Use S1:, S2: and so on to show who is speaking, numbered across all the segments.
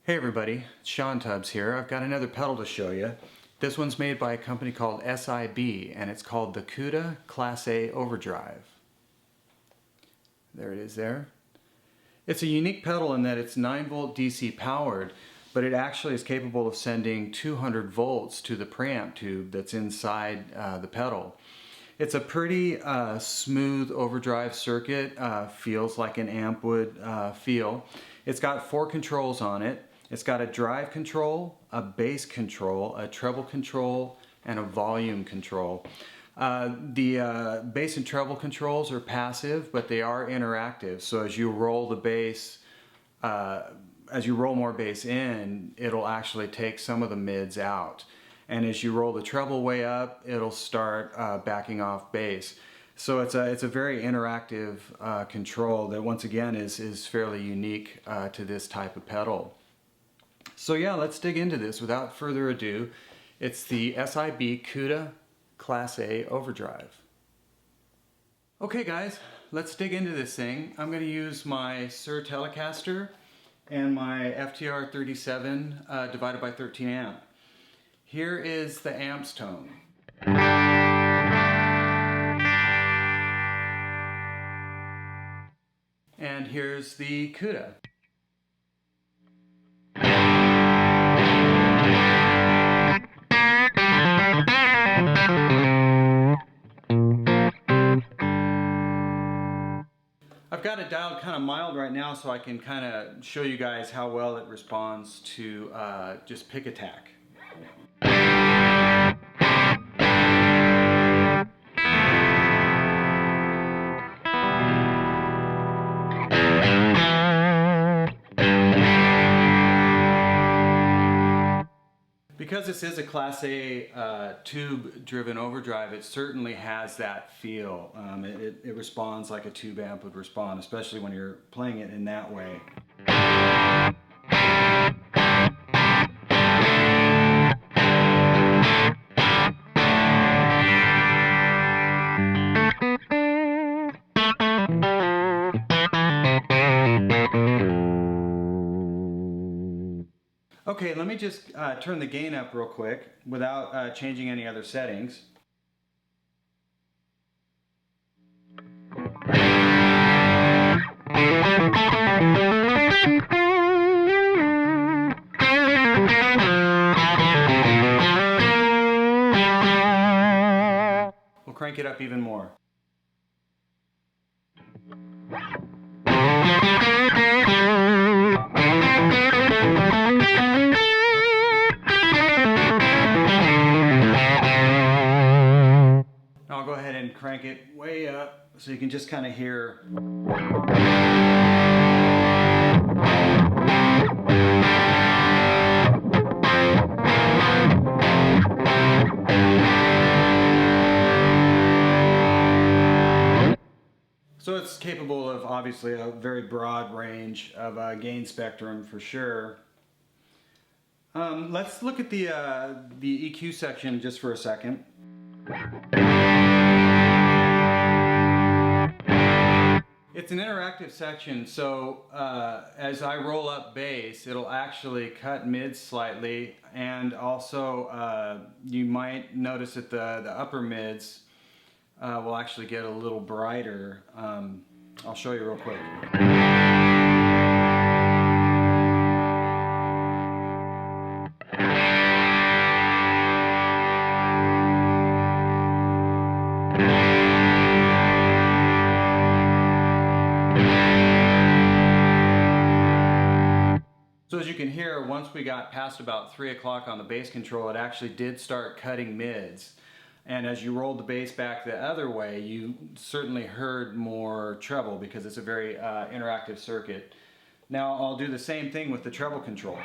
S1: Hey everybody, it's Shawn Tubbs here. I've got another pedal to show you. This one's made by a company called SIB and it's called the CUDA Class A Overdrive. There it is there. It's a unique pedal in that it's 9-volt DC powered, but it actually is capable of sending 200 volts to the preamp tube that's inside the pedal. It's a pretty smooth overdrive circuit, feels like an amp would feel. It's got 4 controls on it. It's got a drive control, a bass control, a treble control, and a volume control. The bass and treble controls are passive, but they are interactive. So as you roll the bass, as you roll more bass in, it'll actually take some of the mids out. And as you roll the treble way up, it'll start backing off bass. So it's a very interactive control that once again is fairly unique to this type of pedal. So yeah, let's dig into this without further ado. It's the SIB CUDA Class A Overdrive. Okay guys, let's dig into this thing. I'm going to use my SIR Telecaster and my FTR 37 divided by 13 amp. Here is the amp's tone. And here's the CUDA. I've got it dialed kind of mild right now so I can kind of show you guys how well it responds to just pick attack. Because this is a Class A tube-driven overdrive, it certainly has that feel. It responds like a tube amp would respond, especially when you're playing it in that way. Okay, let me just turn the gain up real quick without changing any other settings. We'll crank it up even more. I'll go ahead and crank it way up so you can just kind of hear. So it's capable of obviously a very broad range of gain spectrum for sure. Let's look at the EQ section just for a second. It's an interactive section, so as I roll up bass, it'll actually cut mids slightly, and also you might notice that the upper mids will actually get a little brighter. I'll show you real quick. So as you can hear, once we got past about 3 o'clock on the bass control, it actually did start cutting mids. And as you rolled the bass back the other way, you certainly heard more treble because it's a very interactive circuit. Now I'll do the same thing with the treble control.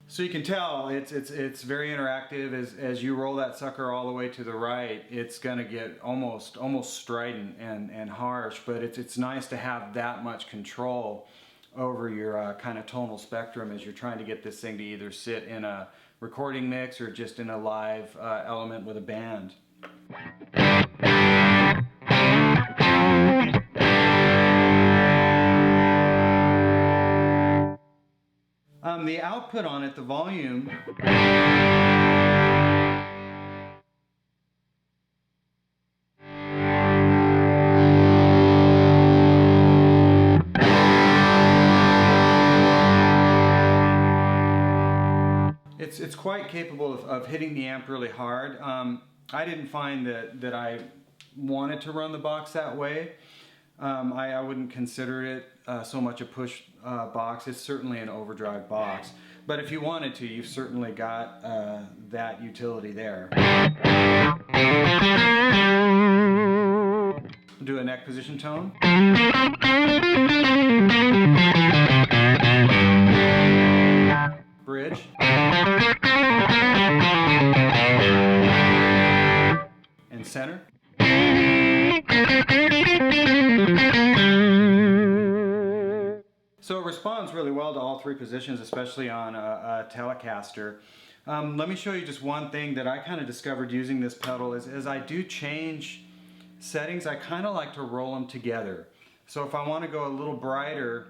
S1: So you can tell it's very interactive. As you roll that sucker all the way to the right, it's going to get almost strident and harsh, but it's nice to have that much control over your kind of tonal spectrum as you're trying to get this thing to either sit in a recording mix or just in a live element with a band. The output on it, the volume, it's quite capable of hitting the amp really hard. I didn't find that I wanted to run the box that way. I wouldn't consider it so much a push box. It's certainly an overdrive box, but if you wanted to, you've certainly got that utility there. Do a neck position tone. Bridge. And center. So it responds really well to all three positions, especially on a Telecaster. Let me show you just one thing that I kind of discovered using this pedal is as I do change settings, I kind of like to roll them together. So if I want to go a little brighter,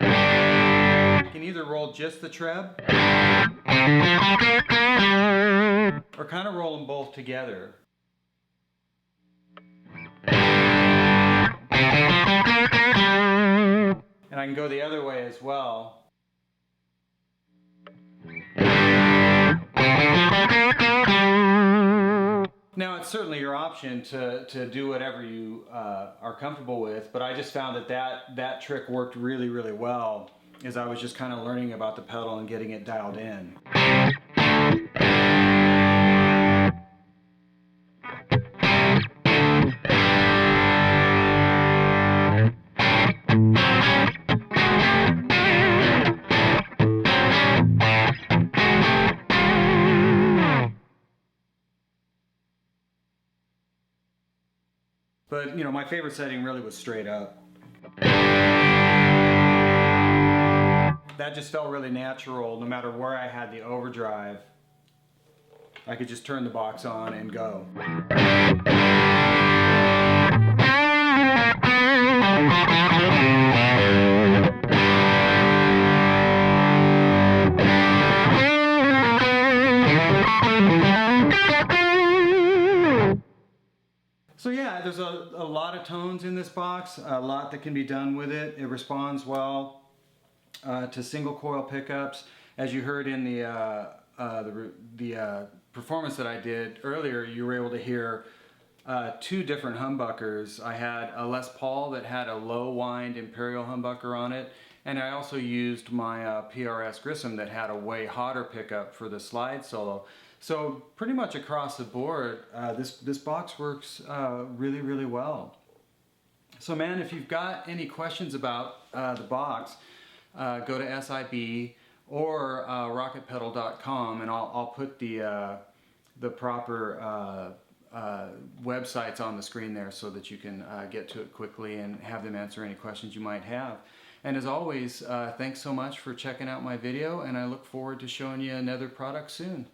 S1: I can either roll just the treb or kind of roll them both together. And I can go the other way as well. Now it's certainly your option to do whatever you are comfortable with, but I just found that trick worked really, really well as I was just kind of learning about the pedal and getting it dialed in. But, you know, my favorite setting really was straight up. That just felt really natural no matter where I had the overdrive. I could just turn the box on and go. So yeah, there's a lot of tones in this box, a lot that can be done with it. It responds well to single coil pickups. As you heard in the performance that I did earlier, you were able to hear two different humbuckers. I had a Les Paul that had a low wind Imperial humbucker on it, and I also used my PRS Grissom that had a way hotter pickup for the slide solo. So pretty much across the board, this box works really, really well. So man, if you've got any questions about the box, go to SIB or rocketpedal.com, and I'll put the proper websites on the screen there so that you can get to it quickly and have them answer any questions you might have. And as always, thanks so much for checking out my video, and I look forward to showing you another product soon.